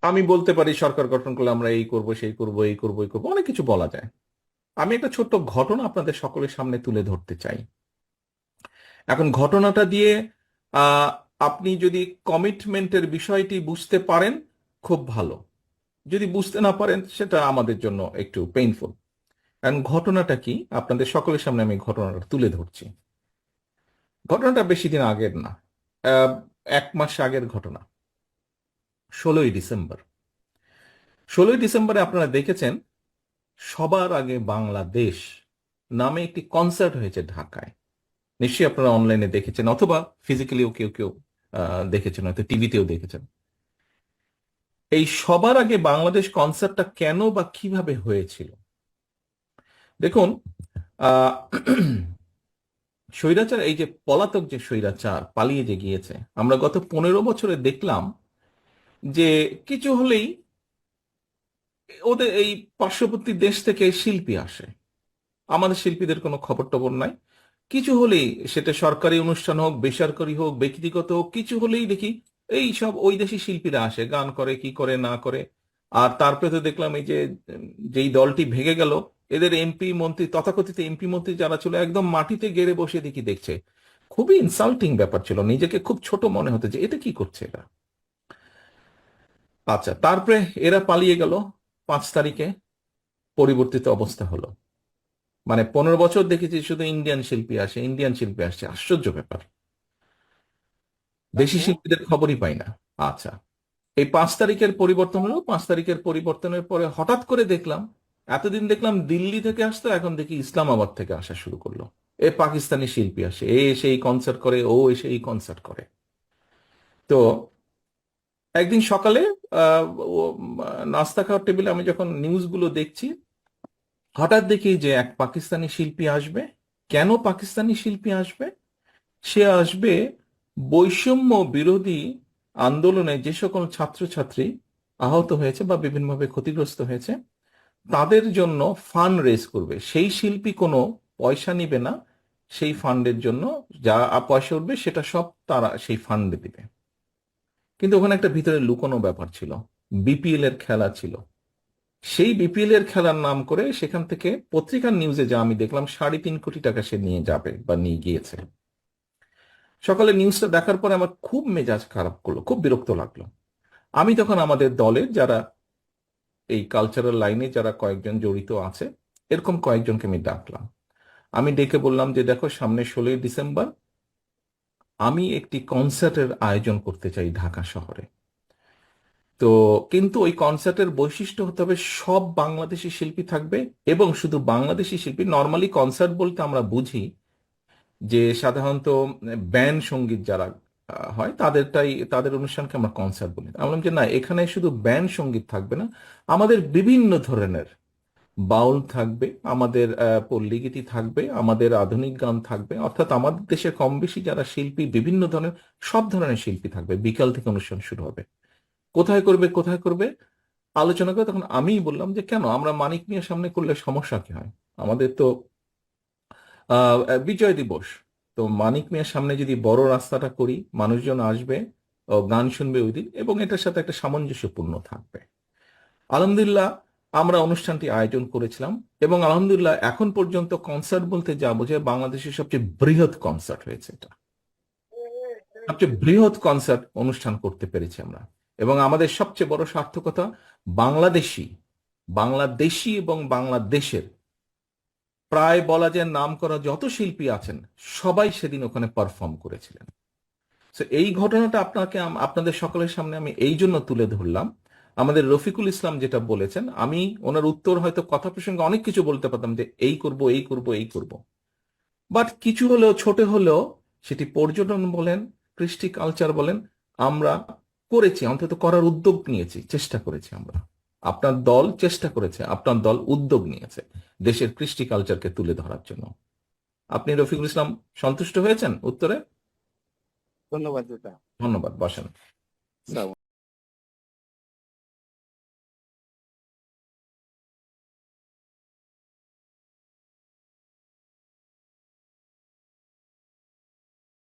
আমি বলতে পারি সরকার গঠন করলে আমরা এই করব, সেই করব, এই করব, এই করব, অনেক কিছু বলা যায়। আমি একটা ছোট্ট ঘটনা আপনাদের সকলের সামনে তুলে ধরতে চাই। এখন ঘটনাটা দিয়ে আহ, আপনি যদি কমিটমেন্টের বিষয়টি বুঝতে পারেন, খুব ভালো। যদি বুঝতে না পারেন, সেটা আমাদের জন্য একটু পেইনফুল। কারণ ঘটনাটা কি, আপনাদের সকলের সামনে আমি ঘটনাটা তুলে ধরছি। ঘটনাটা বেশি দিন আগের না, আহ, 1 মাস আগের ঘটনা। 16ই ডিসেম্বর। 16ই ডিসেম্বরে আপনারা দেখেছেন সবার আগে বাংলাদেশ নামে একটি কনসার্ট হয়েছে ঢাকায়। নিশ্চয়ই আপনারা অনলাইনে দেখেছেন, অথবা ফিজিক্যালিও কেউ কেউ দেখেছেন, হয়তো টিভিতেও দেখেছেন। এই সবার আগে বাংলাদেশ কনসার্টটা কেন বা কিভাবে হয়েছিল? দেখুন, আহ স্বৈরাচার, এই যে পলাতক যে স্বৈরাচার পালিয়ে যে গিয়েছে, আমরা গত 15 বছরে দেখলাম যে কিছু হলেই ওদের এই পার্শ্ববর্তী দেশ থেকে শিল্পী আসে। আমাদের শিল্পীদের কোনো খবর টবর নাই। কিছু হলেই, সেটা সরকারি অনুষ্ঠান হোক, বেসরকারি হোক, ব্যক্তিগত হোক, কিছু হলেই দেখি এই সব ওই দেশি শিল্পীরা আসে, গান করে, কি করে না করে। আর তারপরে তো দেখলাম এই যে যেই দলটি ভেঙে গেল, এদের এমপি মন্ত্রী, তথাকথিত এমপি মন্ত্রী যারা ছিল, একদম মাটিতে গেড়ে বসে দেখি দেখছে। খুবই ইনসাল্টিং ব্যাপার ছিল, নিজেকে খুব ছোট মনে হতো যে এটা কি করছে এরা। আচ্ছা, তারপরে এরা পালিয়ে গেল। 5 তারিখে পরিবর্তিত অবস্থা হলো। মানে 15 বছর দেখেছি শুধু ইন্ডিয়ান শিল্পী আসে, ইন্ডিয়ান শিল্পী আসছে, আশ্চর্য ব্যাপার। দেশি তারপর শিল্পীদের খবরই পাই না। আচ্ছা, এই 5 তারিখের পরিবর্তন হলো। 5 তারিখের পরিবর্তনের পরে হঠাৎ করে দেখলাম, এতদিন দেখলাম দিল্লি থেকে আসতো, এখন দেখি ইসলামাবাদ থেকে আসা শুরু করলো। এ পাকিস্তানি শিল্পী আসে, এ এসে এই কনসার্ট করে, ও এসে এই কনসার্ট করে। তো একদিন সকালে আহ, ও, নাস্তা খাওয়ার টেবিলে আমি যখন নিউজগুলো দেখছি, হঠাৎ দেখি যে এক পাকিস্তানি শিল্পী আসবে। কেন পাকিস্তানি শিল্পী আসবে? সে আসবে বৈষম্য বিরোধী আন্দোলনে যে সকল ছাত্রছাত্রী আহত হয়েছে বা বিভিন্নভাবে ক্ষতিগ্রস্ত হয়েছে, তাদের জন্য ফান্ড রেজ করবে। সেই শিল্পী কোনো পয়সা নিবে না, সেই ফান্ডের জন্য যা পয়সা উঠবে সেটা সব তারা সেই ফান্ডে দিবে। কিন্তু ওখানে একটা ভিতরে লুকোনো ব্যাপার ছিল। বিপিএল এর খেলা ছিল। সেই বিপিএল এর খেলার নাম করে সেখান থেকে পত্রিকার নিউজে যা আমি দেখলাম, 3.5 কোটি টাকা সে নিয়ে যাবে বা নিয়ে গিয়েছে। সকালে নিউজটা দেখার পরে আমার খুব মেজাজ খারাপ করলো, খুব বিরক্ত লাগলো। আমি তখন আমাদের দলের যারা এই কালচারাল লাইনে যারা কয়েকজন জড়িত আছে, এরকম কয়েকজনকে আমি ডাকলাম। আমি ডেকে বললাম যে দেখো, সামনে 16ই ডিসেম্বর আমি একটি কনসার্টের আয়োজন করতে চাই ঢাকা শহরে। তো কিন্তু ওই কনসার্টের বৈশিষ্ট্য হতে হবে সব বাংলাদেশি শিল্পী থাকবে, এবং শুধু বাংলাদেশি শিল্পী। নর্মালি কনসার্ট বলতে আমরা বুঝি যে সাধারণত ব্যান্ড সঙ্গীত যারা হয় তাদেরটাই, তাদের অনুষ্ঠানকে আমরা কনসার্ট বলি। আমি বললাম যে না, এখানে শুধু ব্যান্ড সঙ্গীত থাকবে না, আমাদের বিভিন্ন ধরনের বাউল থাকবে, আমাদের পল্লীগীতি থাকবে, আমাদের আধুনিক গান থাকবে। অর্থাৎ আমাদের দেশে কম বেশি যারা শিল্পী, বিভিন্ন ধরনের, সব ধরনের শিল্পী থাকবে। বিকাল থেকে অনুষ্ঠান শুরু হবে। কোথায় করবে, কোথায় করবে আলোচনা করে তখন আমিই বললাম যে কেন আমরা মানিক মিয়ার সামনে করলে সমস্যা কি হয়? আমাদের তো বিজয় দিবস। তো মানিক মিয়ার সামনে যদি বড় রাস্তাটা করি, মানুষজন আসবে, ও গান শুনবে ওই দিন, এবং এটার সাথে একটা সামঞ্জস্যপূর্ণ থাকবে। আলহামদুলিল্লাহ, আমরা অনুষ্ঠানটি আয়োজন করেছিলাম, এবং আলহামদুলিল্লাহ এখন পর্যন্ত কনসার্ট বলতে যা বোঝায়, বাংলাদেশের সবচেয়ে বৃহৎ কনসার্ট হয়েছে এটা। সবচেয়ে বৃহৎ কনসার্ট অনুষ্ঠান করতে পেরেছি আমরা। এবং আমাদের সবচেয়ে বড় সার্থকতা, বাংলাদেশি বাংলাদেশি এবং বাংলাদেশের প্রায় বলা যায় নাম করা যত শিল্পী আছেন, সবাই সেদিন ওখানে পারফর্ম করেছিলেন। তো এই ঘটনাটা আপনাদের সকলের সামনে আমি এই জন্য তুলে ধরলাম। আমাদের রফিকুল ইসলাম যেটা বলেছেন, আমি ওনার উত্তর হয়তো কথা প্রসঙ্গে অনেক কিছু বলতে পারতাম যে এই করব, এই করব, এই করব। বাট কিছু হলেও, ছোট হলেও, সেটি পর্যটন বলেন, কৃষ্টি কালচার বলেন, আমরা করেছি, অন্তত করার উদ্যোগ নিয়েছি, চেষ্টা করেছি আমরা। আপনার দল চেষ্টা করেছে, আপনার দল উদ্যোগ নিয়েছে দেশের কৃষ্টি কালচারকে তুলে ধরার জন্য। আপনি রফিকুল ইসলাম সন্তুষ্ট হয়েছেন উত্তরে? ধন্যবাদ দাদা। ধন্যবাদ, বসেন। আসসালামু